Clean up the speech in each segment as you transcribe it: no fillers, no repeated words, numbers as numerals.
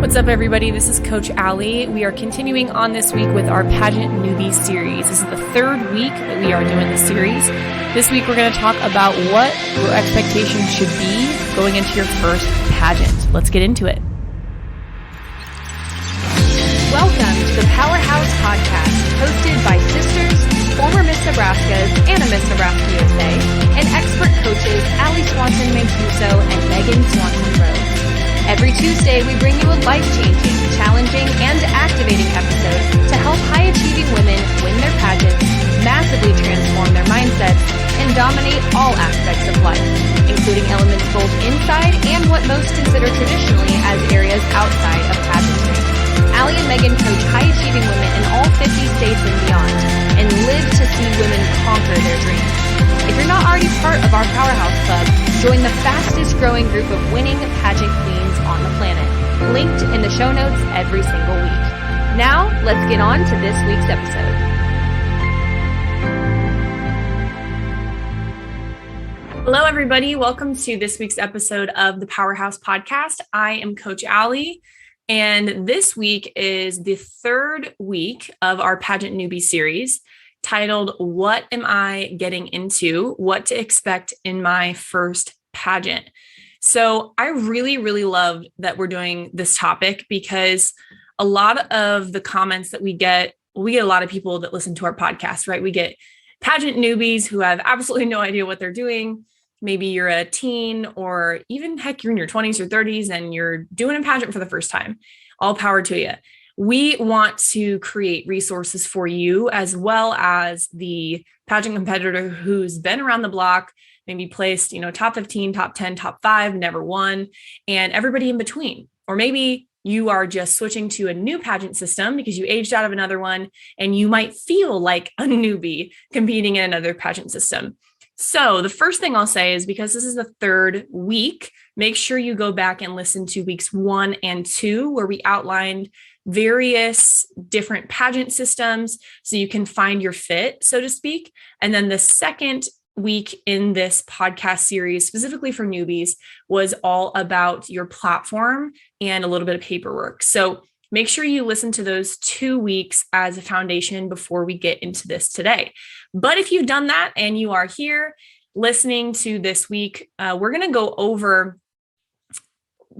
What's up, everybody? This is Coach Allie. We are continuing on this week with our Pageant Newbie Series. This is the third week that we are doing this series. This week, we're going to talk about what your expectations should be going into your first pageant. Let's get into it. Welcome to the Powerhouse Podcast, hosted by sisters, former Miss Nebraskas and a Miss Nebraska USA, and expert coaches Allie Swanson-Mancuso and Megan Swanson-Rhodes. Every Tuesday, we bring you a life-changing, challenging, and activating episode to help high-achieving women win their pageants, massively transform their mindsets, and dominate all aspects of life, including elements both inside and what most consider traditionally as areas outside of pageantry. Allie and Megan coach high-achieving women in all 50 states and beyond, and live to see women conquer their dreams. If you're not already part of our Powerhouse Club, join the fastest-growing group of winning pageant queens on the planet, linked in the show notes every single week. Now, let's get on to this week's episode. Hello, everybody. Welcome to this week's episode of the Powerhouse Podcast. I am Coach Allie, and this week is the third week of our Pageant Newbie Series, titled, What Am I Getting Into? What to Expect in My First Pageant. So I really love that we're doing this topic because a lot of the comments that we get a lot of people that listen to our podcast, right? We get pageant newbies who have absolutely no idea what they're doing. Maybe you're a teen, or even heck, you're in your 20s or 30s and you're doing a pageant for the first time. All power to you. We want to create resources for you, as well as the pageant competitor who's been around the block, maybe placed, top 15, top 10, top 5, never won, and everybody in between. Or maybe you are just switching to a new pageant system because you aged out of another one and you might feel like a newbie competing in another pageant system. So the first thing I'll say is, because this is the third week, make sure you go back and listen to weeks 1 and 2, where we outlined various different pageant systems so you can find your fit, so to speak. And then the second week in this podcast series, specifically for newbies, was all about your platform and a little bit of paperwork. So make sure you listen to those 2 weeks as a foundation before we get into this today. But if you've done that and you are here listening to this week, we're going to go over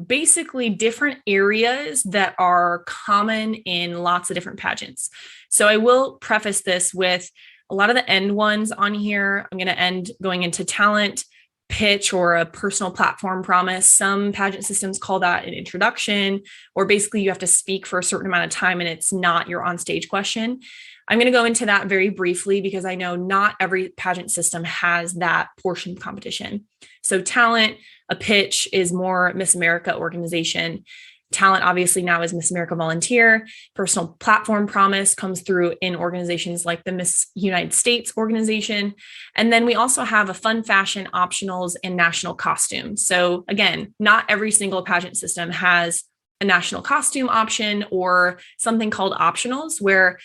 basically different areas that are common in lots of different pageants. So I will preface this with a lot of the end ones on here. I'm going to end going into talent, pitch, or a personal platform promise. Some pageant systems call that an introduction, or basically you have to speak for a certain amount of time and it's not your on-stage question. I'm going to go into that very briefly because I know not every pageant system has that portion of competition. So talent, a pitch is more Miss America organization. Talent obviously now is Miss America Volunteer. Personal platform promise comes through in organizations like the Miss United States organization. And then we also have a fun fashion, optionals, and national costume. So again, not every single pageant system has a national costume option or something called optionals, where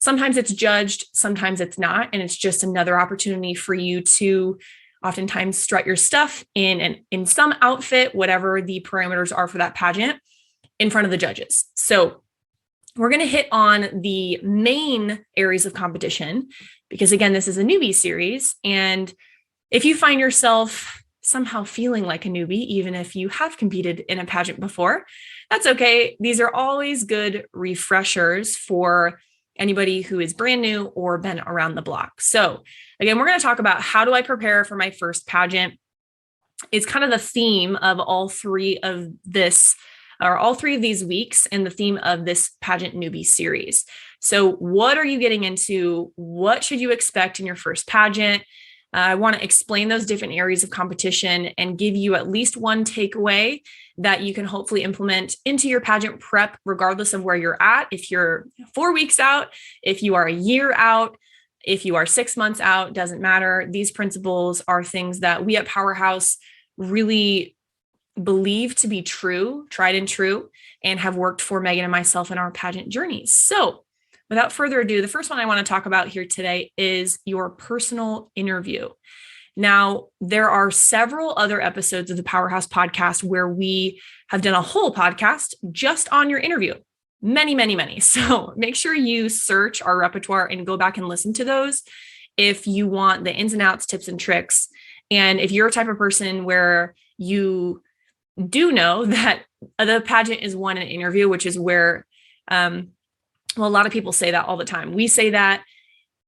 sometimes it's judged, sometimes it's not. And it's just another opportunity for you to oftentimes strut your stuff in some outfit, whatever the parameters are for that pageant, in front of the judges. So we're going to hit on the main areas of competition because, again, this is a newbie series. And if you find yourself somehow feeling like a newbie, even if you have competed in a pageant before, that's okay. These are always good refreshers for anybody who is brand new or been around the block. So again, we're going to talk about how do I prepare for my first pageant. It's kind of the theme of all three of these weeks and the theme of this Pageant Newbie Series. So what are you getting into? What should you expect in your first pageant? I want to explain those different areas of competition and give you at least one takeaway that you can hopefully implement into your pageant prep, regardless of where you're at. If you're 4 weeks out, if you are a year out, if you are 6 months out, doesn't matter. These principles are things that we at Powerhouse really believe to be true, tried and true, and have worked for Megan and myself in our pageant journeys. So without further ado, the first one I want to talk about here today is your personal interview. Now, there are several other episodes of the Powerhouse podcast where we have done a whole podcast just on your interview. Many, many, many. So make sure you search our repertoire and go back and listen to those if you want the ins and outs, tips and tricks. And if you're a type of person where you do know that the pageant is won in an interview, which is where, a lot of people say that all the time. We say that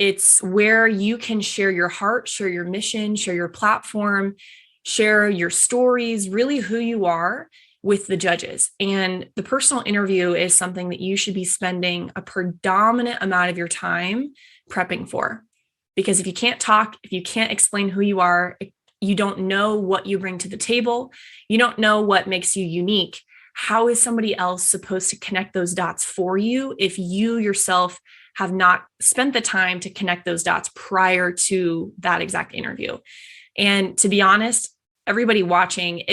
it's where you can share your heart, share your mission, share your platform, share your stories, really who you are with the judges. And the personal interview is something that you should be spending a predominant amount of your time prepping for. Because if you can't talk, if you can't explain who you are, you don't know what you bring to the table, you don't know what makes you unique, how is somebody else supposed to connect those dots for you if you yourself have not spent the time to connect those dots prior to that exact interview? And to be honest, everybody watching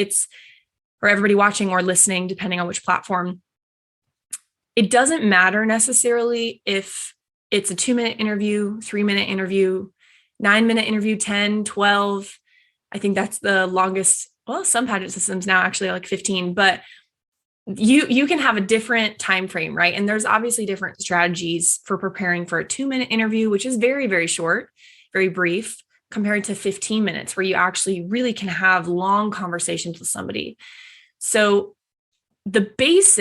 or listening, depending on which platform, it doesn't matter necessarily if it's a 2-minute interview, 3-minute interview, 9-minute interview, 10, 12. I think that's the longest. Well, some pageant systems now actually are like 15, but you can have a different time frame, right? And there's obviously different strategies for preparing for a 2-minute interview, which is very, very short, very brief, compared to 15 minutes, where you actually really can have long conversations with somebody. So the base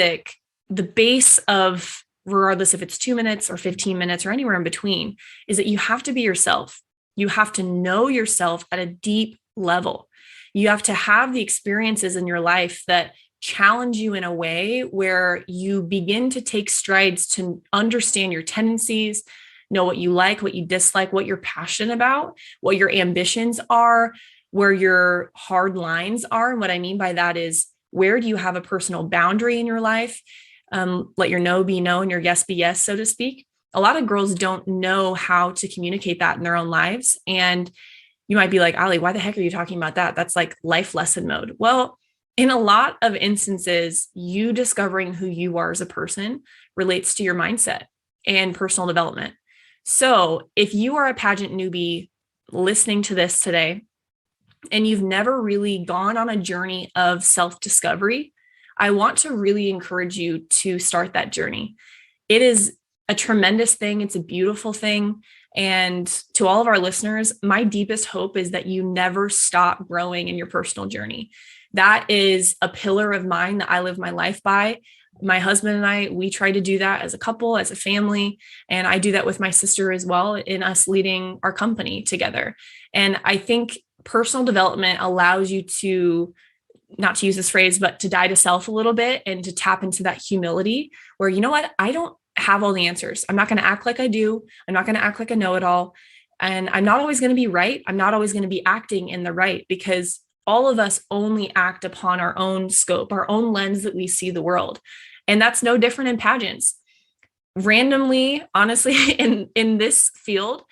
of, regardless if it's 2 minutes or 15 minutes or anywhere in between, is that you have to be yourself. You have to know yourself at a deep level. You have to have the experiences in your life that challenge you in a way where you begin to take strides to understand your tendencies, know what you like, what you dislike, what you're passionate about, what your ambitions are, where your hard lines are. And what I mean by that is, where do you have a personal boundary in your life? Let your no be no and your yes be yes, so to speak. A lot of girls don't know how to communicate that in their own lives. And you might be like, Allie, why the heck are you talking about that? That's like life lesson mode. Well, in a lot of instances, you discovering who you are as a person relates to your mindset and personal development. So if you are a pageant newbie listening to this today, and you've never really gone on a journey of self-discovery, I want to really encourage you to start that journey. It is a tremendous thing. It's a beautiful thing. And to all of our listeners, my deepest hope is that you never stop growing in your personal journey. That is a pillar of mine that I live my life by. My husband and I, we try to do that as a couple, as a family. And I do that with my sister as well, in us leading our company together. And I think personal development allows you to, not to use this phrase, but to die to self a little bit and to tap into that humility where, you know what, I don't have all the answers. I'm not going to act like I do. I'm not going to act like a know-it-all. And I'm not always going to be right. I'm not always going to be acting in the right, because all of us only act upon our own scope, our own lens that we see the world. And that's no different in pageants. Randomly, honestly, in this field,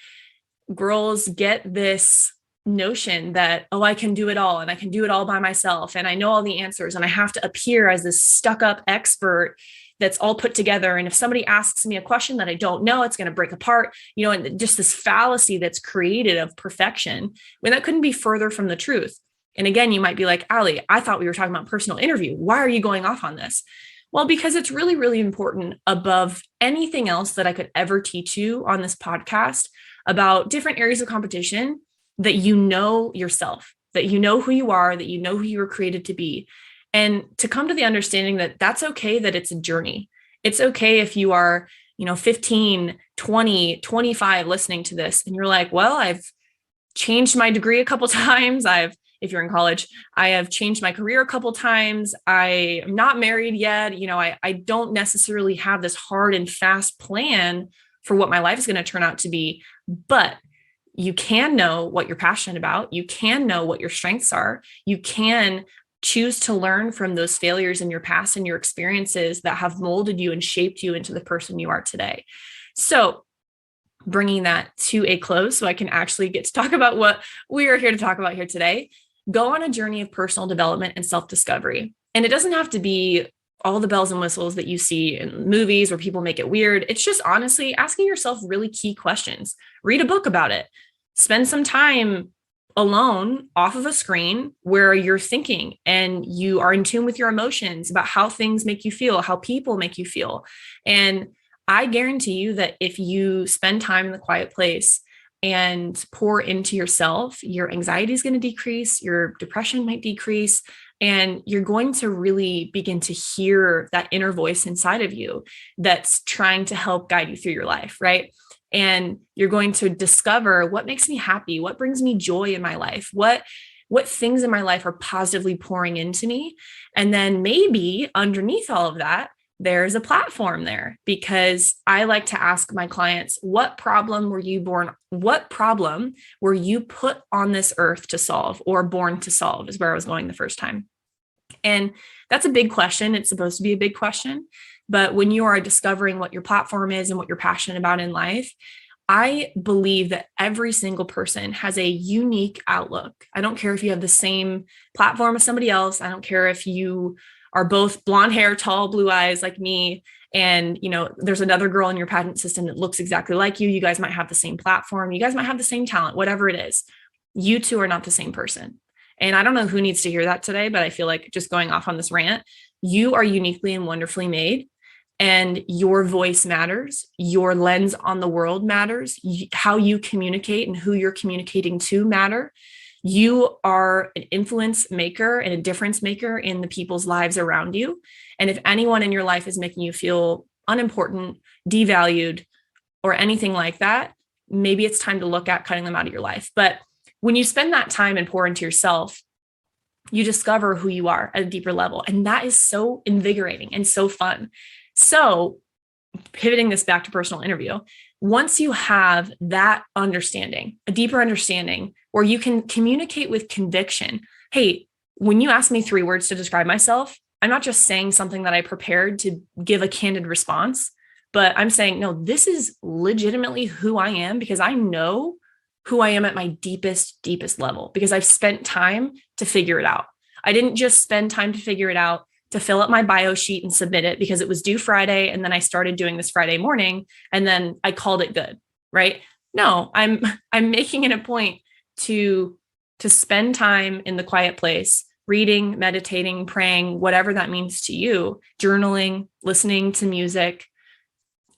girls get this notion that, oh, I can do it all and I can do it all by myself. And I know all the answers and I have to appear as this stuck up expert that's all put together. And if somebody asks me a question that I don't know, it's going to break apart, and just this fallacy that's created of perfection, when that couldn't be further from the truth. And again, you might be like, Allie, I thought we were talking about personal interview. Why are you going off on this? Well, because it's really, really important above anything else that I could ever teach you on this podcast about different areas of competition, that you know yourself, that you know who you are, that you know who you were created to be. And to come to the understanding that that's okay, that it's a journey. It's okay if you are, 15, 20, 25 listening to this and you're like, well, I've changed my degree a couple times. If you're in college, I have changed my career a couple times. I am not married yet. I don't necessarily have this hard and fast plan for what my life is going to turn out to be, but you can know what you're passionate about. You can know what your strengths are. You can choose to learn from those failures in your past and your experiences that have molded you and shaped you into the person you are today. So bringing that to a close so I can actually get to talk about what we are here to talk about here today. Go on a journey of personal development and self-discovery. And it doesn't have to be all the bells and whistles that you see in movies where people make it weird. It's just honestly asking yourself really key questions. Read a book about it. Spend some time alone off of a screen where you're thinking and you are in tune with your emotions about how things make you feel, how people make you feel. And I guarantee you that if you spend time in the quiet place and pour into yourself, your anxiety is going to decrease, your depression might decrease, and you're going to really begin to hear that inner voice inside of you that's trying to help guide you through your life, right? And you're going to discover what makes me happy, what brings me joy in my life, what things in my life are positively pouring into me. And then maybe underneath all of that, there's a platform there, because I like to ask my clients, what problem were you put on this earth to solve, or born to solve, is where I was going the first time. And that's a big question. It's supposed to be a big question. But when you are discovering what your platform is and what you're passionate about in life, I believe that every single person has a unique outlook. I don't care if you have the same platform as somebody else. I don't care if you are both blonde hair, tall, blue eyes like me, and there's another girl in your pageant system that looks exactly like you. You guys might have the same platform. You guys might have the same talent, whatever it is. You two are not the same person. And I don't know who needs to hear that today, but I feel like just going off on this rant, you are uniquely and wonderfully made. And your voice matters. Your lens on the world matters. How you communicate and who you're communicating to matter. You are an influence maker and a difference maker in the people's lives around you. And if anyone in your life is making you feel unimportant, devalued, or anything like that, maybe it's time to look at cutting them out of your life. But when you spend that time and pour into yourself, you discover who you are at a deeper level. And that is so invigorating and so fun. So pivoting this back to personal interview, once you have that understanding, a deeper understanding where you can communicate with conviction, hey, when you ask me 3 words to describe myself, I'm not just saying something that I prepared to give a candid response, but I'm saying, no, this is legitimately who I am, because I know who I am at my deepest, deepest level, because I've spent time to figure it out. I didn't just spend time to figure it out to fill up my bio sheet and submit it because it was due Friday. And then I started doing this Friday morning and then I called it good, right? No, I'm making it a point to spend time in the quiet place, reading, meditating, praying, whatever that means to you, journaling, listening to music.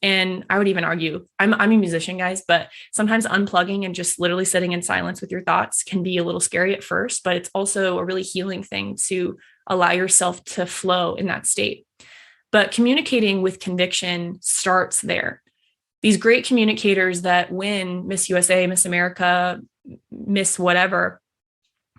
And I would even argue, I'm a musician, guys, but sometimes unplugging and just literally sitting in silence with your thoughts can be a little scary at first, but it's also a really healing thing to allow yourself to flow in that state. But communicating with conviction starts there. These great communicators that win Miss USA, Miss America, Miss whatever,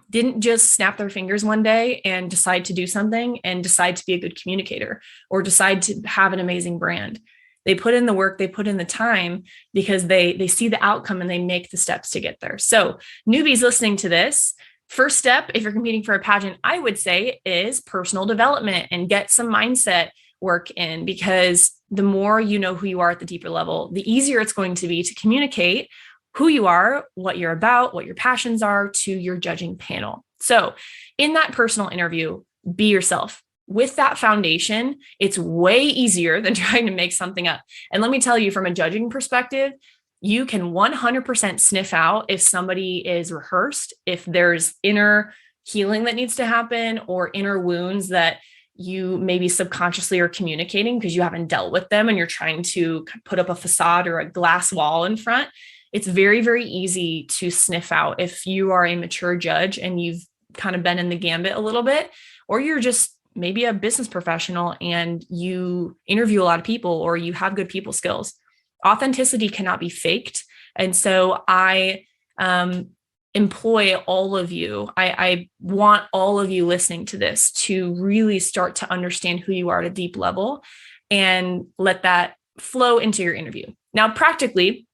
didn't just snap their fingers one day and decide to do something and decide to be a good communicator or decide to have an amazing brand. They put in the work, they put in the time, because they see the outcome and they make the steps to get there. So newbies listening to this, first step, if you're competing for a pageant, I would say is personal development and get some mindset work in, because the more you know who you are at the deeper level, the easier it's going to be to communicate who you are, what you're about, what your passions are to your judging panel. So in that personal interview, be yourself. With that foundation, it's way easier than trying to make something up. And let me tell you, from a judging perspective, you can 100% sniff out if somebody is rehearsed, if there's inner healing that needs to happen, or inner wounds that you maybe subconsciously are communicating because you haven't dealt with them and you're trying to put up a facade or a glass wall in front. It's very, very easy to sniff out if you are a mature judge and you've kind of been in the gambit a little bit, or you're just maybe a business professional and you interview a lot of people, or you have good people skills. Authenticity cannot be faked. And so I employ all of you. I want all of you listening to this to really start to understand who you are at a deep level and let that flow into your interview. Now, practically,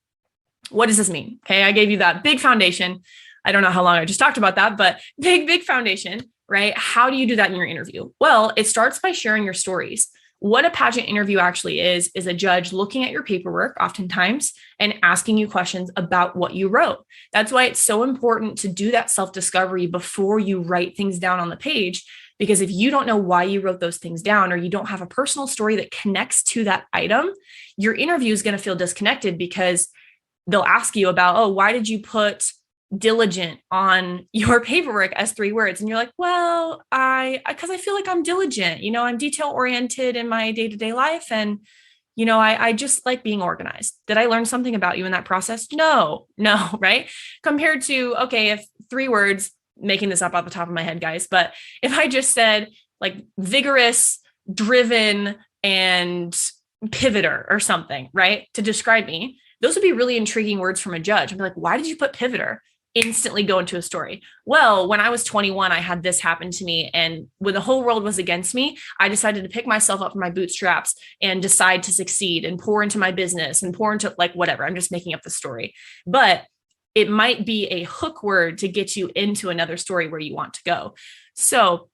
what does this mean? Okay, I gave you that big foundation. I don't know how long I just talked about that, but big foundation, right? How do you do that in your interview? Well, it starts by sharing your stories. What a pageant interview actually is a judge looking at your paperwork oftentimes and asking you questions about what you wrote. That's why it's so important to do that self-discovery before you write things down on the page, because if you don't know why you wrote those things down, or you don't have a personal story that connects to that item, your interview is going to feel disconnected, because they'll ask you about, oh, why did you put diligent on your paperwork as 3 words. And you're like, well, because I feel like I'm diligent, I'm detail oriented in my day-to-day life. And, I just like being organized. Did I learn something about you in that process? No, right? Compared to, okay, if 3 words, making this up off the top of my head, guys, but if I just said like vigorous, driven, and pivoter or something, right, to describe me, those would be really intriguing words from a judge. I'd be like, why did you put pivoter? Instantly go into a story. Well, when I was 21, I had this happen to me. And when the whole world was against me, I decided to pick myself up from my bootstraps and decide to succeed and pour into my business and pour into like whatever. I'm just making up the story. But it might be a hook word to get you into another story where you want to go. So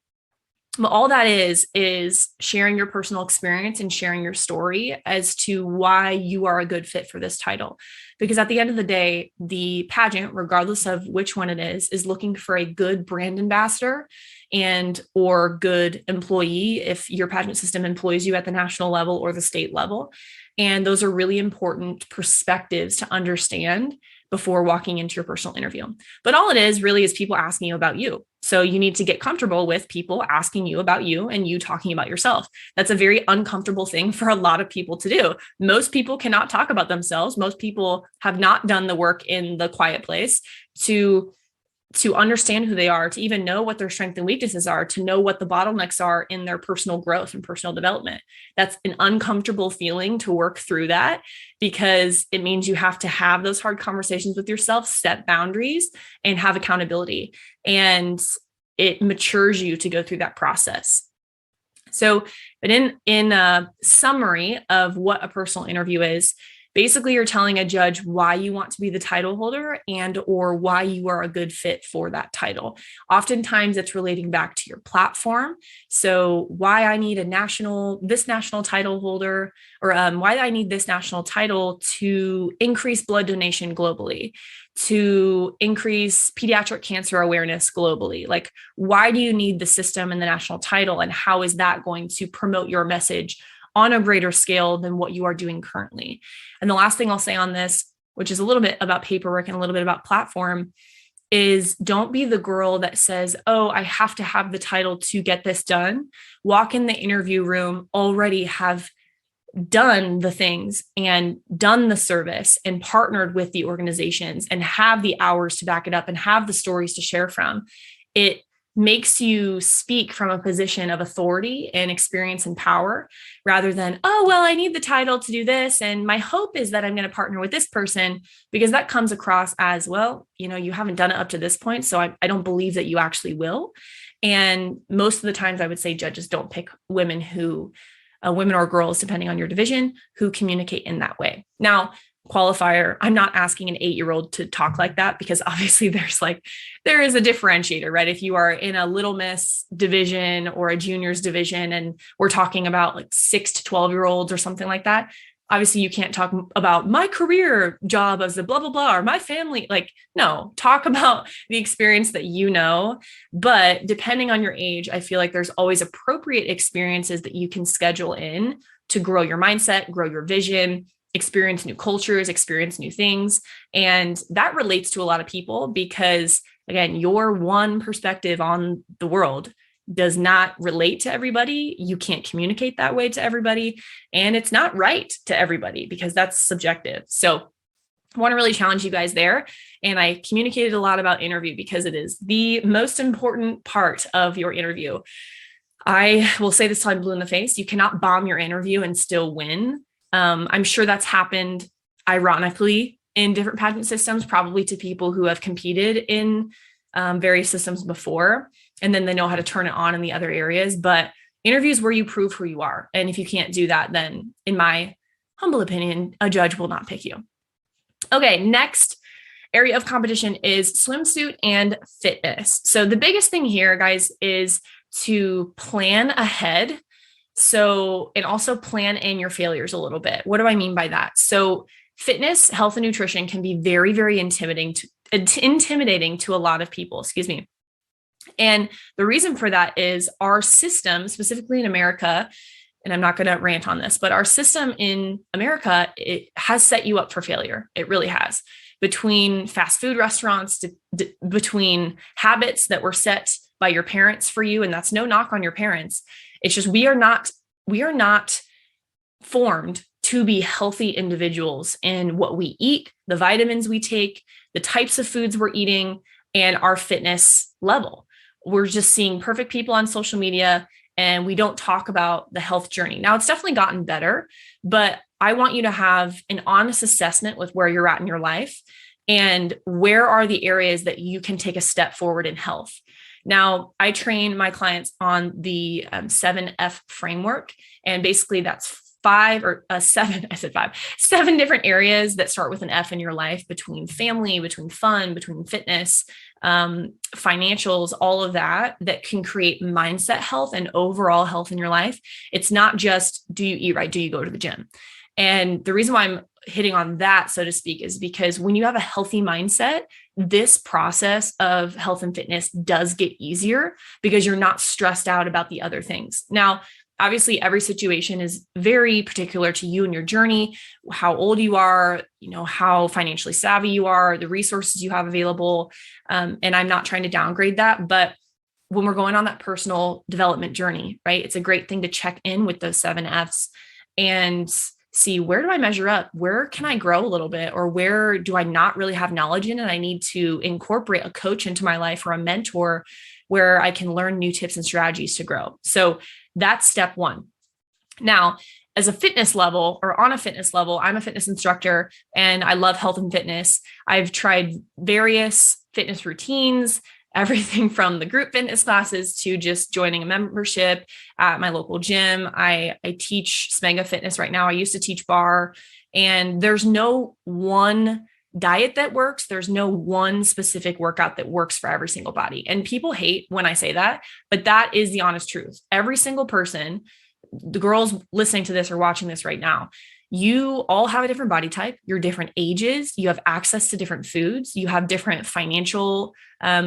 all that is sharing your personal experience and sharing your story as to why you are a good fit for this title. Because at the end of the day, the pageant, regardless of which one it is looking for a good brand ambassador and or good employee if your pageant system employs you at the national level or the state level. And those are really important perspectives to understand before walking into your personal interview. But all it is really is people asking you about you. So you need to get comfortable with people asking you about you and you talking about yourself. That's a very uncomfortable thing for a lot of people to do. Most people cannot talk about themselves. Most people have not done the work in the quiet place to understand who they are, to even know what their strengths and weaknesses are, to know what the bottlenecks are in their personal growth and personal development. That's an uncomfortable feeling to work through that, because it means you have to have those hard conversations with yourself, set boundaries, and have accountability. And it matures you to go through that process. So, but in a summary of what a personal interview is, basically, you're telling a judge why you want to be the title holder and or why you are a good fit for that title. Oftentimes, it's relating back to your platform. So why I need this national title holder, or why I need this national title to increase blood donation globally, to increase pediatric cancer awareness globally. Like, why do you need the system and the national title, and how is that going to promote your message on a greater scale than what you are doing currently? And the last thing I'll say on this, which is a little bit about paperwork and a little bit about platform, is don't be the girl that says, oh, I have to have the title to get this done. Walk in the interview room, already have done the things and done the service and partnered with the organizations and have the hours to back it up and have the stories to share from. It makes you speak from a position of authority and experience and power, rather than, oh, well, I need the title to do this, and my hope is that I'm going to partner with this person, because that comes across as, well, you haven't done it up to this point, so I don't believe that you actually will. And most of the times I would say judges don't pick women or girls, depending on your division, who communicate in that way. Now, qualifier, I'm not asking an 8-year-old to talk like that, because obviously there is a differentiator, right? If you are in a Little Miss division or a juniors division and we're talking about like 6 to 12-year-olds or something like that, obviously you can't talk about my career job as a blah, blah, blah, or my family. Like, no, talk about the experience that you know. But depending on your age, I feel like there's always appropriate experiences that you can schedule in to grow your mindset, grow your vision, experience new cultures, experience new things. And that relates to a lot of people, because again, your one perspective on the world does not relate to everybody. You can't communicate that way to everybody. And it's not right to everybody, because that's subjective. So I want to really challenge you guys there. And I communicated a lot about interview because it is the most important part of your interview. I will say this till I'm blue in the face. You cannot bomb your interview and still win. I'm sure that's happened ironically in different pageant systems, probably to people who have competed in various systems before, and then they know how to turn it on in the other areas. But interviews where you prove who you are. And if you can't do that, then in my humble opinion, a judge will not pick you. Okay, next area of competition is swimsuit and fitness. So the biggest thing here, guys, is to plan ahead. So, and also plan in your failures a little bit. What do I mean by that? So fitness, health, and nutrition can be very, very intimidating to a lot of people, And the reason for that is our system, specifically in America, and I'm not going to rant on this, but our system in America, it has set you up for failure. It really has. between fast food restaurants, between habits that were set by your parents for you. And that's no knock on your parents. It's just, we are not formed to be healthy individuals in what we eat, the vitamins we take, the types of foods we're eating, and our fitness level. We're just seeing perfect people on social media, and we don't talk about the health journey. Now, it's definitely gotten better, but I want you to have an honest assessment with where you're at in your life and where are the areas that you can take a step forward in health. Now, I train my clients on the 7F framework, and basically that's 7 different areas that start with an F in your life, between family, between fun, between fitness, financials, all of that can create mindset health and overall health in your life. It's not just, do you eat right? Do you go to the gym? And the reason why I'm hitting on that, so to speak, is because when you have a healthy mindset, this process of health and fitness does get easier because you're not stressed out about the other things. Now, obviously, every situation is very particular to you and your journey, how old you are, how financially savvy you are, the resources you have available. And I'm not trying to downgrade that, but when we're going on that personal development journey, right, it's a great thing to check in with those 7 Fs and see, where do I measure up? Where can I grow a little bit? Or where do I not really have knowledge in? And I need to incorporate a coach into my life or a mentor where I can learn new tips and strategies to grow. So that's step 1. Now, as a fitness level, or on a fitness level, I'm a fitness instructor and I love health and fitness. I've tried various fitness routines, everything from the group fitness classes to just joining a membership at my local gym. I teach Smega Fitness right now. I used to teach bar, and there's no one diet that works. There's no one specific workout that works for every single body. And people hate when I say that, but that is the honest truth. Every single person, the girls listening to this or watching this right now, you all have a different body type, you're different ages, you have access to different foods, you have different financial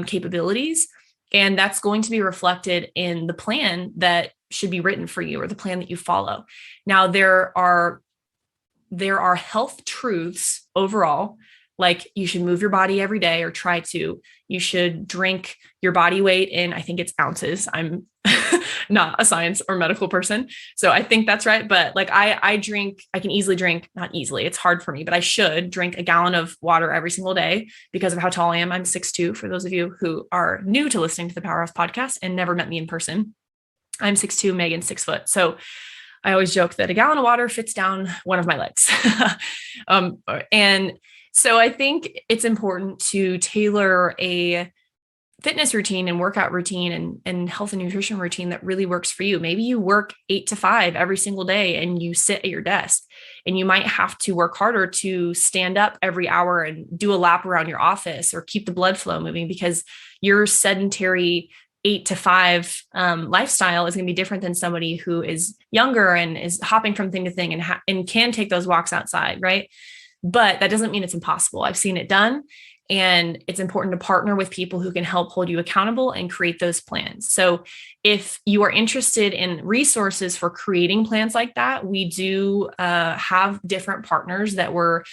capabilities, and that's going to be reflected in the plan that should be written for you or the plan that you follow. Now, there are health truths overall, like you should move your body every day or try to. You should drink your body weight in, I think it's ounces. I'm not a science or medical person, so I think that's right. But like I can easily drink, not easily, it's hard for me, but I should drink a gallon of water every single day because of how tall I am. I'm 6'2", for those of you who are new to listening to the Powerhouse podcast and never met me in person. I'm 6'2", Megan's 6 foot. So I always joke that a gallon of water fits down one of my legs. And so I think it's important to tailor a fitness routine and workout routine and health and nutrition routine that really works for you. Maybe you work 8 to 5 every single day and you sit at your desk, and you might have to work harder to stand up every hour and do a lap around your office or keep the blood flow moving because your sedentary 8 to 5 lifestyle is going to be different than somebody who is younger and is hopping from thing to thing and can take those walks outside, right? But that doesn't mean it's impossible. I've seen it done. And it's important to partner with people who can help hold you accountable and create those plans. So if you are interested in resources for creating plans like that, we do have different partners that we're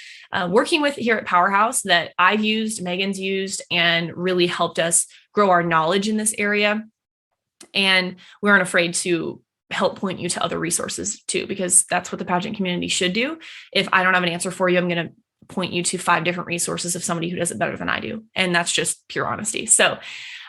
working with here at Powerhouse that I've used, Megan's used, and really helped us grow our knowledge in this area. And we aren't afraid to help point you to other resources too, because that's what the pageant community should do. If I don't have an answer for you, I'm going to point you to 5 different resources of somebody who does it better than I do. And that's just pure honesty. So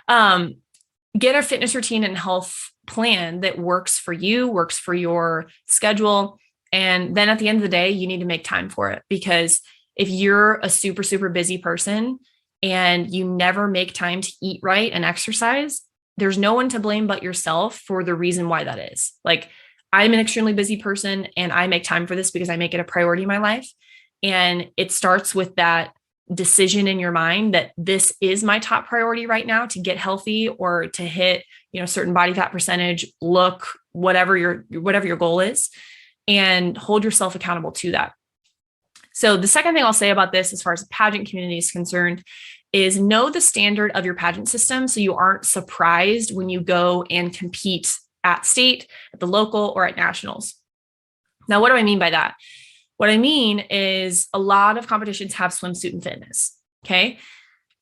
get a fitness routine and health plan that works for you, works for your schedule. And then at the end of the day, you need to make time for it, because if you're a super, super busy person and you never make time to eat right and exercise, there's no one to blame but yourself for the reason why that is. Like, I'm an extremely busy person and I make time for this because I make it a priority in my life. And it starts with that decision in your mind that this is my top priority right now to get healthy or to hit, certain body fat percentage, look, whatever your goal is, and hold yourself accountable to that. So the second thing I'll say about this, as far as the pageant community is concerned, is know the standard of your pageant system so you aren't surprised when you go and compete at state, at the local, or at nationals. Now, what do I mean by that? What I mean is a lot of competitions have swimsuit and fitness. Okay.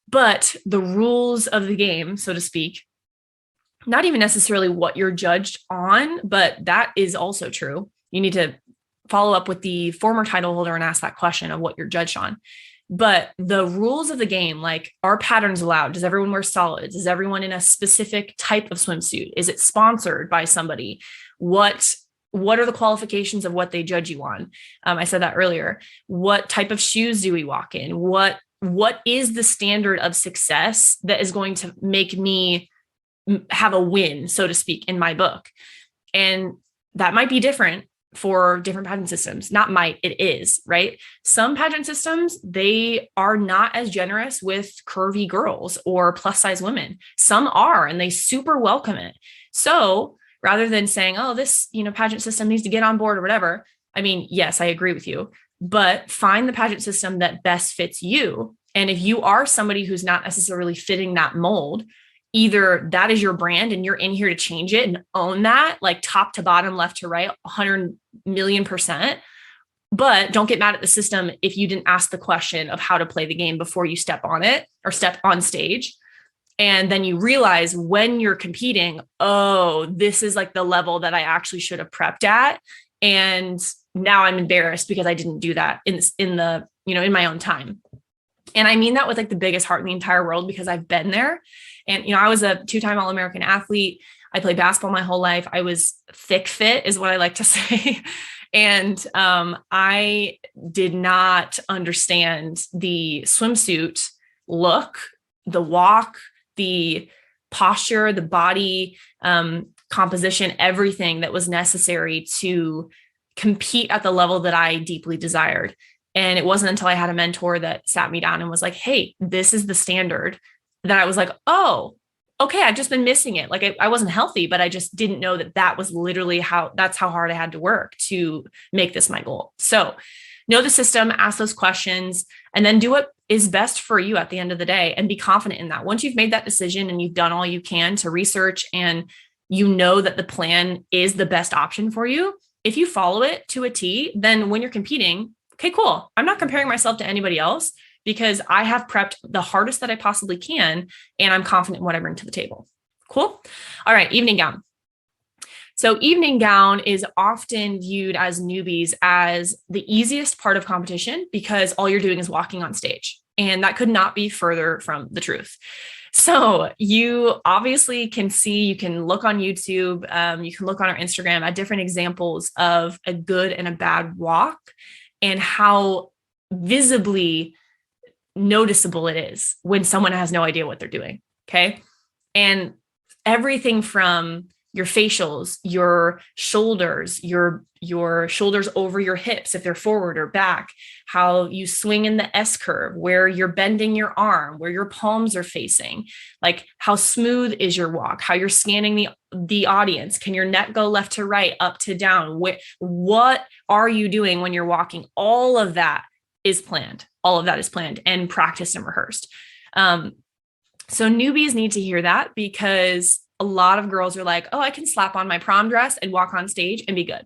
But the rules of the game, so to speak, not even necessarily what you're judged on, but that is also true. You need to follow up with the former title holder and ask that question of what you're judged on. But the rules of the game, like, are patterns allowed? Does everyone wear solids? Is everyone in a specific type of swimsuit? Is it sponsored by somebody? What are the qualifications of what they judge you on? I said that earlier. What type of shoes do we walk in? What is the standard of success that is going to make me have a win, so to speak, in my book? And that might be different for different pageant systems. Not might, it is, right? Some pageant systems, they are not as generous with curvy girls or plus size women. Some are, and they super welcome it. So rather than saying, oh, this, pageant system needs to get on board or whatever. I mean, yes, I agree with you, but find the pageant system that best fits you. And if you are somebody who's not necessarily fitting that mold, either that is your brand and you're in here to change it and own that, like top to bottom, left to right, 100,000,000%. But don't get mad at the system if you didn't ask the question of how to play the game before you step on it or step on stage. And then you realize when you're competing, oh, this is like the level that I actually should have prepped at. And now I'm embarrassed because I didn't do that in my own time. And I mean that with like the biggest heart in the entire world, because I've been there. And, I was a 2-time All-American athlete. I played basketball my whole life. I was thick fit is what I like to say. And I did not understand the swimsuit look, the walk, the posture, the body composition, everything that was necessary to compete at the level that I deeply desired. And it wasn't until I had a mentor that sat me down and was like, hey, this is the standard, that I was like, oh, okay, I've just been missing it. Like I wasn't healthy, but I just didn't know that was literally that's how hard I had to work to make this my goal. So know the system, ask those questions, and then do what is best for you at the end of the day and be confident in that. Once you've made that decision and you've done all you can to research and you know that the plan is the best option for you, if you follow it to a T, then when you're competing, okay, cool. I'm not comparing myself to anybody else because I have prepped the hardest that I possibly can, and I'm confident in what I bring to the table. Cool. All right, evening gown. So evening gown is often viewed as newbies as the easiest part of competition because all you're doing is walking on stage. And that could not be further from the truth. So you obviously can see, you can look on YouTube, you can look on our Instagram at different examples of a good and a bad walk and how visibly noticeable it is when someone has no idea what they're doing. Okay. And everything from your facials, your shoulders, your shoulders over your hips, if they're forward or back, how you swing in the S curve, where you're bending your arm, where your palms are facing, like how smooth is your walk, how you're scanning the audience. Can your neck go left to right, up to down? What are you doing when you're walking? All of that is planned. All of that is planned and practiced and rehearsed. So newbies need to hear that because a lot of girls are like, oh, I can slap on my prom dress and walk on stage and be good.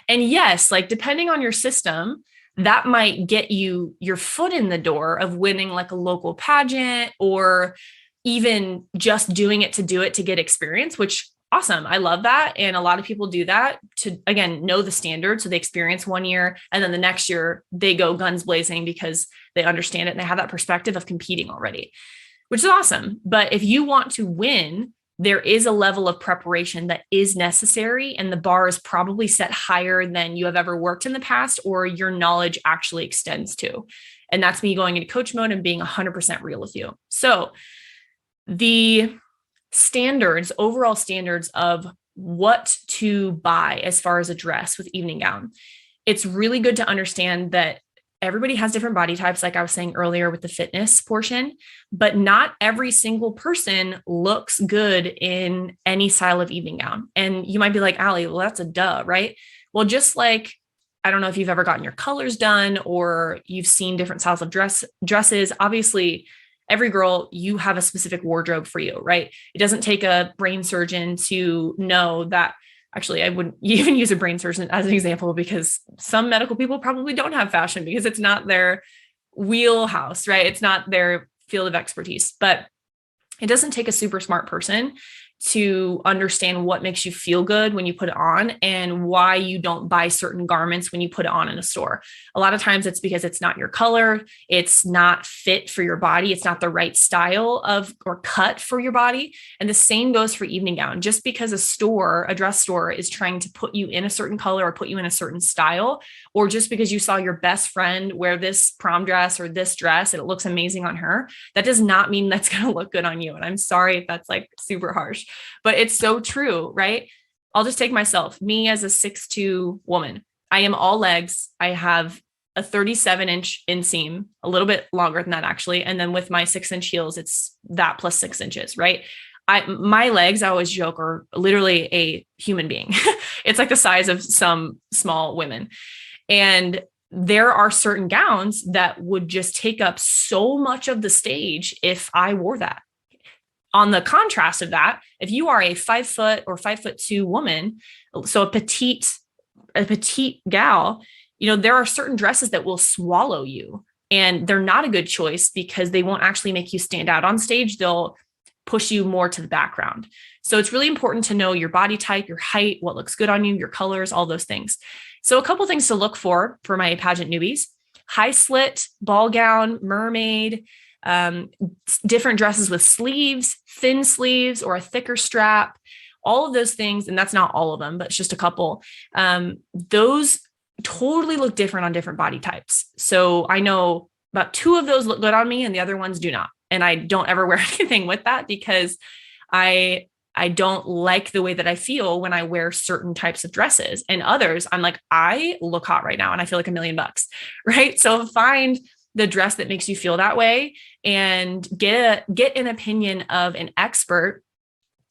And yes, like depending on your system, that might get you your foot in the door of winning like a local pageant or even just doing it to get experience, which awesome. I love that. And a lot of people do that to, again, know the standard. So they experience 1 year and then the next year they go guns blazing because they understand it and they have that perspective of competing already, which is awesome. But if you want to win, there is a level of preparation that is necessary, and the bar is probably set higher than you have ever worked in the past or your knowledge actually extends to. And that's me going into coach mode and being 100% real with you. So the standards, overall standards of what to buy as far as a dress with evening gown, it's really good to understand that everybody has different body types, like I was saying earlier with the fitness portion, but not every single person looks good in any style of evening gown. And you might be like, Allie, well, that's a duh, right? Well, just like, I don't know if you've ever gotten your colors done or you've seen different styles of dresses. Obviously, every girl, you have a specific wardrobe for you, right? It doesn't take a brain surgeon to know that actually, I wouldn't even use a brain surgeon as an example, because some medical people probably don't have fashion because it's not their wheelhouse, right? It's not their field of expertise. But it doesn't take a super smart person to understand what makes you feel good when you put it on and why you don't buy certain garments when you put it on in a store. A lot of times it's because it's not your color. It's not fit for your body. It's not the right style of or cut for your body. And the same goes for evening gown. Just because a dress store is trying to put you in a certain color or put you in a certain style, or just because you saw your best friend wear this prom dress or this dress and it looks amazing on her, that does not mean that's going to look good on you. And I'm sorry if that's like super harsh, but it's so true, right? I'll just take myself, me as a 6'2" woman. I am all legs. I have a 37-inch inseam, a little bit longer than that actually. And then with my 6-inch heels, it's that plus 6 inches, right? My legs, I always joke, are literally a human being. It's like the size of some small women. And there are certain gowns that would just take up so much of the stage if I wore that. On the contrast of that, if you are a 5 foot or 5'2" woman, so a petite gal, there are certain dresses that will swallow you, and they're not a good choice because they won't actually make you stand out on stage. They'll push you more to the background. So it's really important to know your body type, your height, what looks good on you, your colors, all those things. So a couple things to look for my pageant newbies: high slit, ball gown, mermaid, different dresses with sleeves, thin sleeves, or a thicker strap, all of those things. And that's not all of them, but it's just a couple. Those totally look different on different body types. So I know about 2 of those look good on me and the other ones do not. And I don't ever wear anything with that because I don't like the way that I feel when I wear certain types of dresses, and others I'm like, I look hot right now and I feel like $1 million, right? So find the dress that makes you feel that way and get an opinion of an expert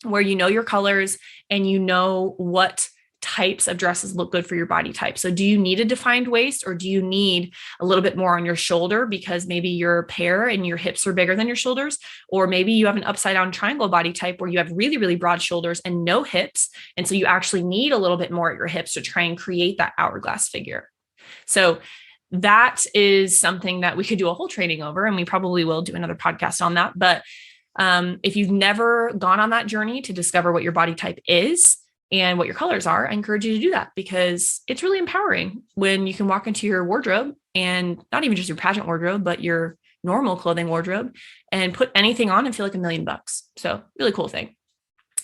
where you know your colors and you know what types of dresses look good for your body type. So do you need a defined waist, or do you need a little bit more on your shoulder because maybe you're a pear and your hips are bigger than your shoulders? Or maybe you have an upside down triangle body type where you have really, really broad shoulders and no hips. And so you actually need a little bit more at your hips to try and create that hourglass figure. So that is something that we could do a whole training over, and we probably will do another podcast on that. But if you've never gone on that journey to discover what your body type is and what your colors are, I encourage you to do that, because it's really empowering when you can walk into your wardrobe, and not even just your pageant wardrobe, but your normal clothing wardrobe, and put anything on and feel like $1 million. So really cool thing.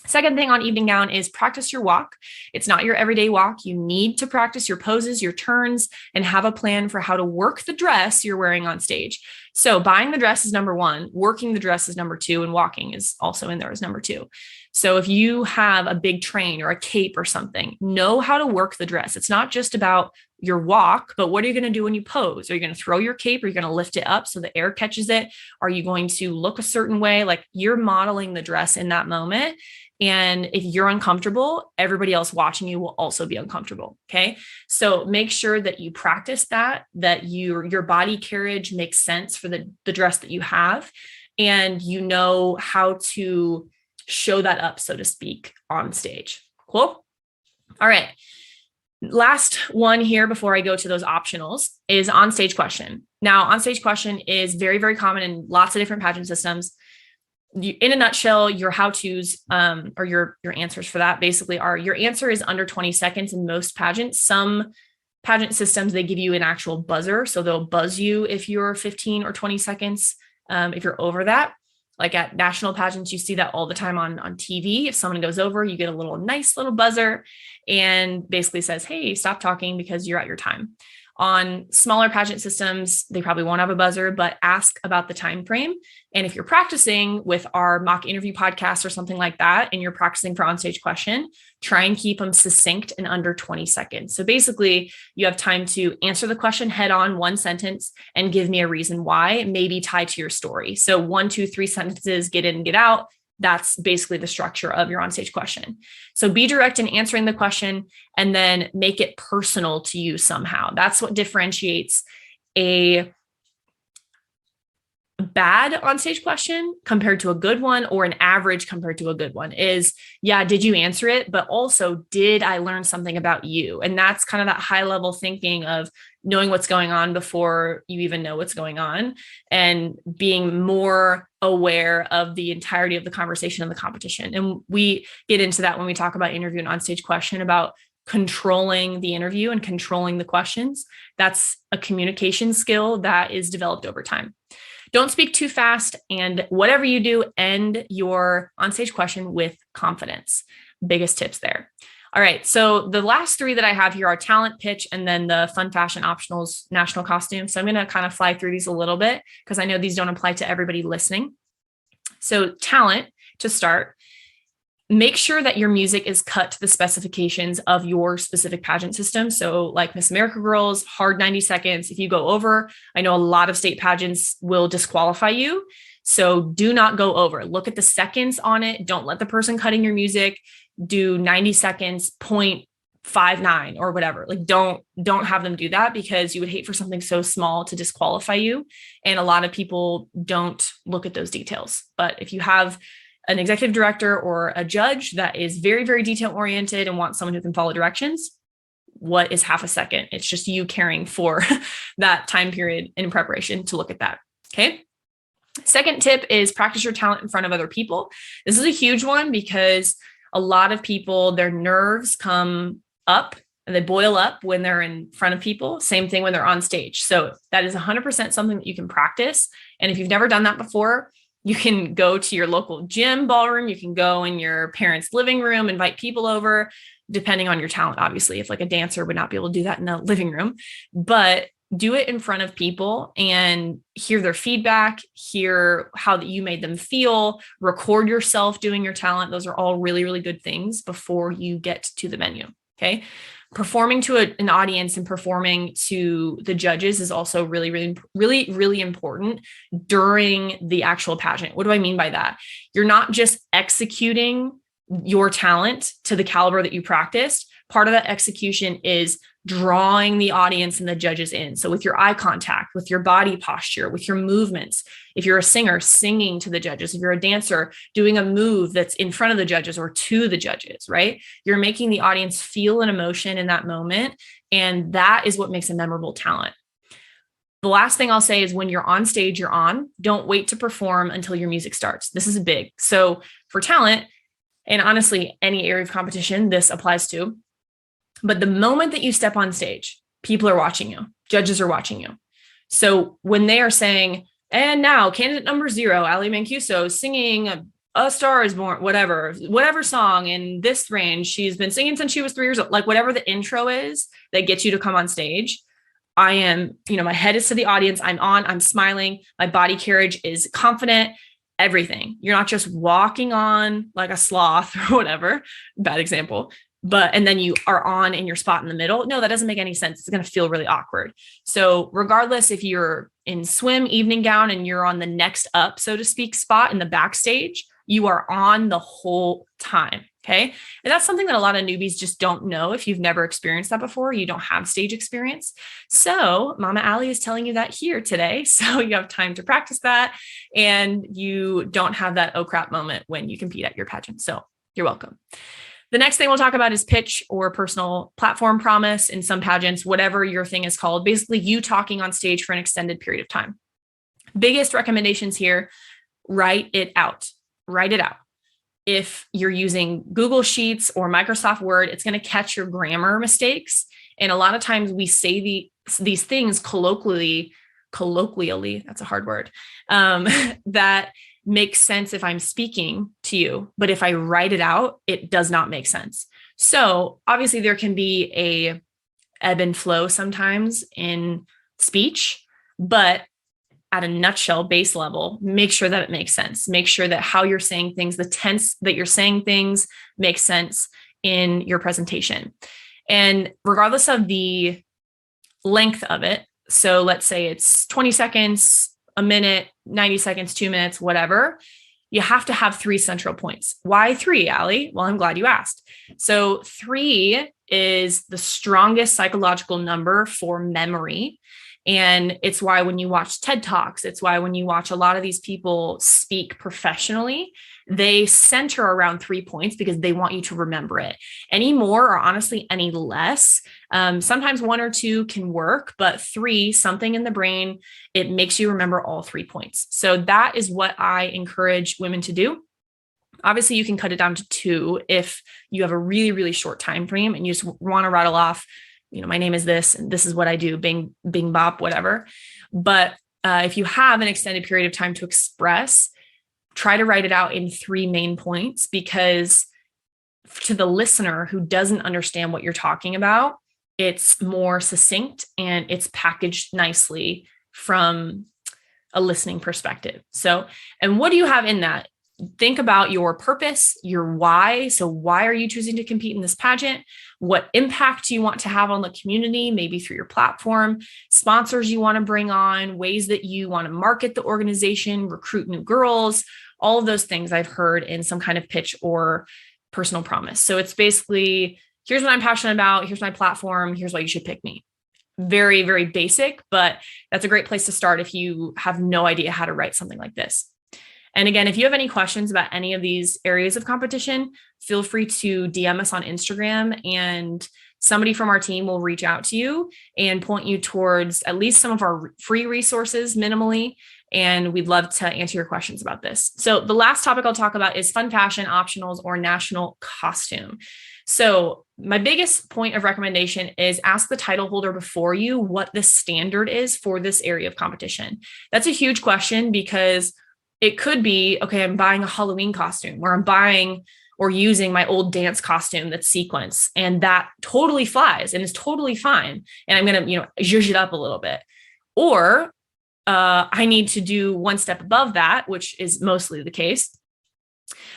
Second thing on evening gown is practice your walk. It's not your everyday walk. You need to practice your poses, your turns, and have a plan for how to work the dress you're wearing on stage. So buying the dress is number 1, working the dress is number 2, and walking is also in there as number 2. So if you have a big train or a cape or something, know how to work the dress. It's not just about your walk, but what are you going to do when you pose? Are you going to throw your cape? Are you going to lift it up so the air catches it? Are you going to look a certain way? Like, you're modeling the dress in that moment. And if you're uncomfortable, everybody else watching you will also be uncomfortable. Okay. So make sure that you practice that your body carriage makes sense for the dress that you have, and you know how to show that up, so to speak, on stage. Cool. All right. Last one here before I go to those optionals is on-stage question. Now, on-stage question is very, very common in lots of different pageant systems. In a nutshell, your how-tos or your answers for that basically are: your answer is under 20 seconds in most pageants. Some pageant systems, they give you an actual buzzer. So they'll buzz you if you're 15 or 20 seconds. If you're over that, like at national pageants, you see that all the time on TV. If someone goes over, you get a nice little buzzer and basically says, hey, stop talking because you're at your time. On smaller pageant systems, they probably won't have a buzzer, but ask about the time frame. And if you're practicing with our mock interview podcast or something like that, and you're practicing for onstage question, try and keep them succinct and under 20 seconds. So basically, you have time to answer the question head on, 1 sentence, and give me a reason why, maybe tied to your story. So 1, 2, 3 sentences, get in and get out. That's basically the structure of your onstage question. So be direct in answering the question and then make it personal to you somehow. That's what differentiates a bad onstage question compared to a good one, or an average compared to a good one is, yeah, did you answer it? But also, did I learn something about you? And that's kind of that high level thinking of knowing what's going on before you even know what's going on, and being more aware of the entirety of the conversation and the competition. And we get into that when we talk about interview and onstage question, about controlling the interview and controlling the questions. That's a communication skill that is developed over time. Don't speak too fast, and whatever you do, end your onstage question with confidence. Biggest tips there. All right. So the last three that I have here are talent, pitch, and then the fun fashion optionals, national costume. So I'm going to kind of fly through these a little bit because I know these don't apply to everybody listening. So talent, to start, make sure that your music is cut to the specifications of your specific pageant system. So like Miss America Girls, hard 90 seconds. If you go over, I know a lot of state pageants will disqualify you. So do not go over. Look at the seconds on it. Don't let the person cutting your music do 90 seconds, 0.59 or whatever. Like don't have them do that, because you would hate for something so small to disqualify you. And a lot of people don't look at those details. But if you have an executive director or a judge that is very, very detail oriented and wants someone who can follow directions, what is half a second? It's just you caring for that time period in preparation to look at that. Okay. Second tip is practice your talent in front of other people. This is a huge one because a lot of people, their nerves come up and they boil up when they're in front of people. Same thing when they're on stage. So that is 100% something that you can practice. And if you've never done that before, you can go to your local gym, ballroom. You can go in your parents' living room, invite people over, depending on your talent. Obviously, if like a dancer would not be able to do that in a living room, but do it in front of people and hear their feedback, hear how that you made them feel, record yourself doing your talent. Those are all really, really good things before you get to the venue. Okay. Performing to an audience and performing to the judges is also really, really, really, really important during the actual pageant. What do I mean by that? You're not just executing your talent to the caliber that you practiced. Part of that execution is drawing the audience and the judges in. So with your eye contact, with your body posture, with your movements, if you're a singer, singing to the judges, if you're a dancer, doing a move that's in front of the judges or to the judges, right? You're making the audience feel an emotion in that moment. And that is what makes a memorable talent. The last thing I'll say is when you're on stage, you're on. Don't wait to perform until your music starts. This is big. So for talent, and honestly, any area of competition, this applies to. But the moment that you step on stage, people are watching you, judges are watching you. So when they are saying, and now candidate number 0, Allie Mancuso, singing A Star Is Born, whatever song in this range, she's been singing since she was 3 years old, like whatever the intro is that gets you to come on stage. I am, my head is to the audience. I'm on, I'm smiling. My body carriage is confident, everything. You're not just walking on like a sloth or whatever, bad example. And then you are on in your spot in the middle. No, that doesn't make any sense. It's going to feel really awkward. So regardless, if you're in swim evening gown and you're on the next up, so to speak, spot in the backstage, you are on the whole time. Okay. And that's something that a lot of newbies just don't know. If you've never experienced that before, you don't have stage experience. So Mama Allie is telling you that here today. So you have time to practice that and you don't have that oh crap moment when you compete at your pageant. So you're welcome. The next thing we'll talk about is pitch or personal platform promise in some pageants, whatever your thing is called. Basically, you talking on stage for an extended period of time. Biggest recommendations here, write it out. Write it out. If you're using Google Sheets or Microsoft Word, it's going to catch your grammar mistakes. And a lot of times we say these things colloquially, that's a hard word, that makes sense if I'm speaking to you, but if I write it out, it does not make sense. So obviously there can be a ebb and flow sometimes in speech, but at a nutshell base level, make sure that it makes sense. Make sure that how you're saying things, the tense that you're saying things makes sense in your presentation. And regardless of the length of it, so let's say it's 20 seconds, a minute, 90 seconds, 2 minutes, whatever, you have to have 3 central points. Why 3, Allie? Well, I'm glad you asked. So 3 is the strongest psychological number for memory. And it's why when you watch TED Talks, it's why when you watch a lot of these people speak professionally, they center around 3 points because they want you to remember it. Any more or honestly any less, sometimes 1 or 2 can work, but 3, something in the brain, it makes you remember all 3 points. So that is what I encourage women to do. Obviously, you can cut it down to 2 if you have a really, really short time frame and you just want to rattle off, my name is this, and this is what I do, bing, bing, bop, whatever. But if you have an extended period of time to express, try to write it out in 3 main points, because to the listener who doesn't understand what you're talking about, it's more succinct and it's packaged nicely from a listening perspective. So, and what do you have in that? Think about your purpose, your why. So why are you choosing to compete in this pageant? What impact do you want to have on the community, maybe through your platform, sponsors you want to bring on, ways that you want to market the organization, recruit new girls, all of those things I've heard in some kind of pitch or personal promise. So it's basically, here's what I'm passionate about. Here's my platform. Here's why you should pick me. Very, very basic, but that's a great place to start if you have no idea how to write something like this. And again, if you have any questions about any of these areas of competition, feel free to DM us on Instagram, and somebody from our team will reach out to you and point you towards at least some of our free resources minimally. And we'd love to answer your questions about this. So the last topic I'll talk about is fun fashion, optionals, or national costume. So my biggest point of recommendation is ask the title holder before you what the standard is for this area of competition. That's a huge question, because it could be, okay, I'm buying a Halloween costume, or I'm buying or using my old dance costume that's sequence, and that totally flies and is totally fine. And I'm going to, zhuzh it up a little bit. Or I need to do one step above that, which is mostly the case.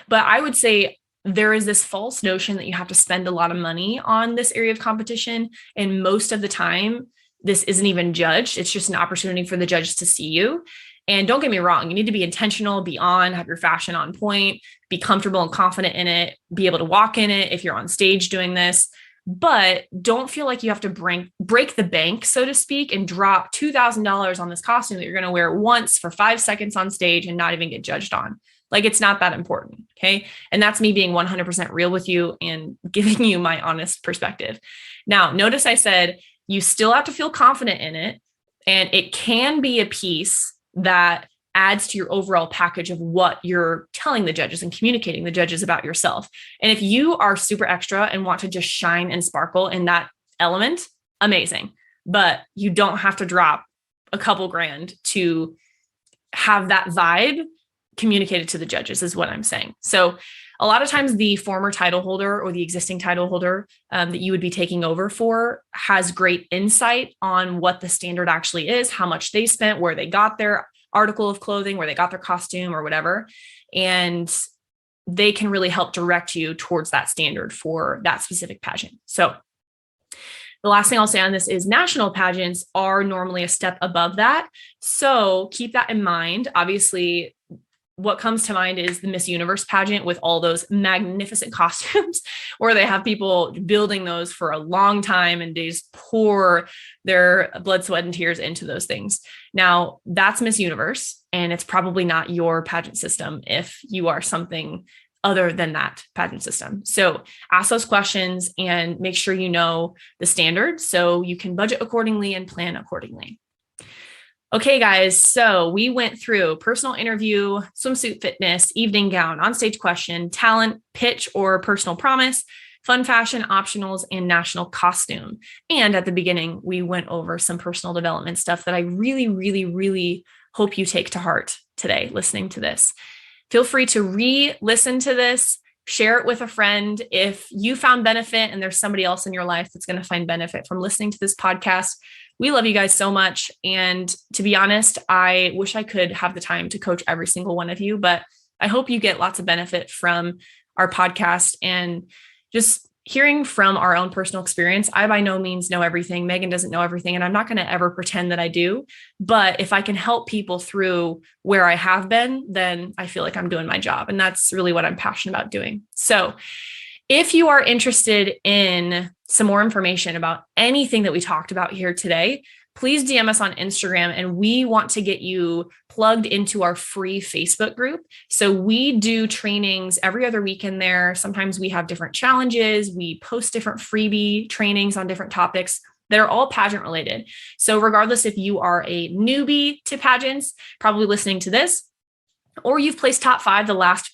But I would say there is this false notion that you have to spend a lot of money on this area of competition. And most of the time, this isn't even judged. It's just an opportunity for the judges to see you. And don't get me wrong, you need to be intentional, be on, have your fashion on point, be comfortable and confident in it, be able to walk in it if you're on stage doing this. But don't feel like you have to break the bank, so to speak, and drop $2,000 on this costume that you're going to wear once for 5 seconds on stage and not even get judged on. Like, it's not that important. Okay. And that's me being 100% real with you and giving you my honest perspective. Now, notice I said you still have to feel confident in it, and it can be a piece that adds to your overall package of what you're telling the judges and communicating the judges about yourself. And if you are super extra and want to just shine and sparkle in that element, amazing. But you don't have to drop a couple grand to have that vibe communicated to the judges, is what I'm saying. So a lot of times the former title holder or the existing title holder that you would be taking over for has great insight on what the standard actually is, how much they spent, where they got their article of clothing, where they got their costume or whatever. And they can really help direct you towards that standard for that specific pageant. So the last thing I'll say on this is national pageants are normally a step above that. So keep that in mind. Obviously, what comes to mind is the Miss Universe pageant with all those magnificent costumes where they have people building those for a long time and they just pour their blood, sweat, and tears into those things. Now, that's Miss Universe, and it's probably not your pageant system if you are something other than that pageant system. So ask those questions and make sure you know the standards so you can budget accordingly and plan accordingly. Okay, guys, so we went through personal interview, swimsuit fitness, evening gown, onstage question, talent, pitch or personal promise, fun fashion, optionals, and national costume. And at the beginning, we went over some personal development stuff that I really, really, really hope you take to heart today, listening to this. Feel free to re-listen to this, share it with a friend. If you found benefit and there's somebody else in your life that's going to find benefit from listening to this podcast, we love you guys so much. And to be honest, I wish I could have the time to coach every single one of you, but I hope you get lots of benefit from our podcast and just hearing from our own personal experience. I by no means know everything. Megan doesn't know everything, and I'm not going to ever pretend that I do. But if I can help people through where I have been, then I feel like I'm doing my job. And that's really what I'm passionate about doing. So if you are interested in some more information about anything that we talked about here today, please DM us on Instagram, and we want to get you plugged into our free Facebook group. So we do trainings every other week in there. Sometimes we have different challenges. We post different freebie trainings on different topics that are all pageant related. So regardless if you are a newbie to pageants, probably listening to this, or you've placed top 5 the last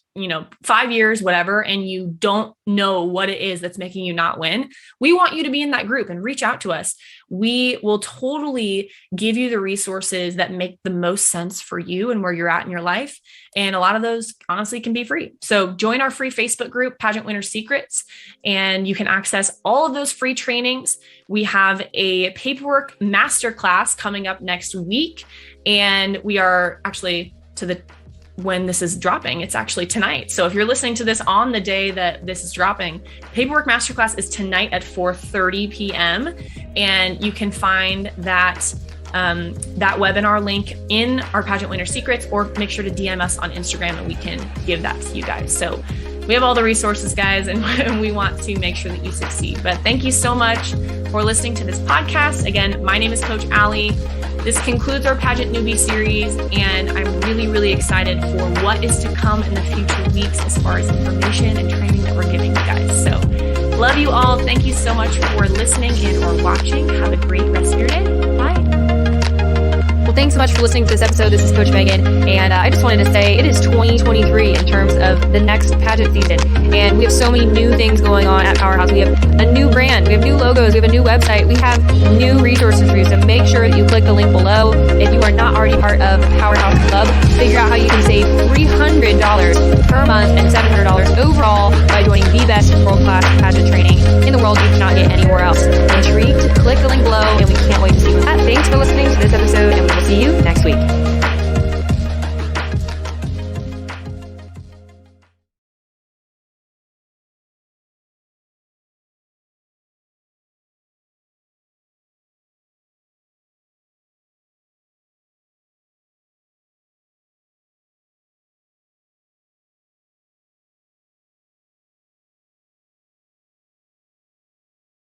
5 years, whatever, and you don't know what it is that's making you not win, we want you to be in that group and reach out to us. We will totally give you the resources that make the most sense for you and where you're at in your life. And a lot of those honestly can be free. So join our free Facebook group, Pageant Winner Secrets, and you can access all of those free trainings. We have a paperwork masterclass coming up next week, and we are actually when this is dropping, it's actually tonight. So if you're listening to this on the day that this is dropping, Paperwork Masterclass is tonight at 4:30 p.m. And you can find that webinar link in our Pageant Winner Secrets, or make sure to DM us on Instagram and we can give that to you guys. So we have all the resources, guys, and we want to make sure that you succeed. But thank you so much for listening to this podcast. Again, my name is Coach Allie. This concludes our Pageant Newbie Series, and I'm really, really excited for what is to come in the future weeks as far as information and training that we're giving you guys. So love you all. Thank you so much for listening and or watching. Have a great rest of your day. Bye. Well, thanks so much for listening to this episode. This is Coach Megan, and I just wanted to say it is 2023 in terms of the next pageant season, and we have so many new things going on at Powerhouse. We have a new brand, we have new logos, we have a new website, we have new resources for you, so make sure that you click the link below. If you are not already part of Powerhouse Club, figure out how you can save $300 per month and $700 overall by joining the best world-class pageant training in the world you cannot get anywhere else. Entry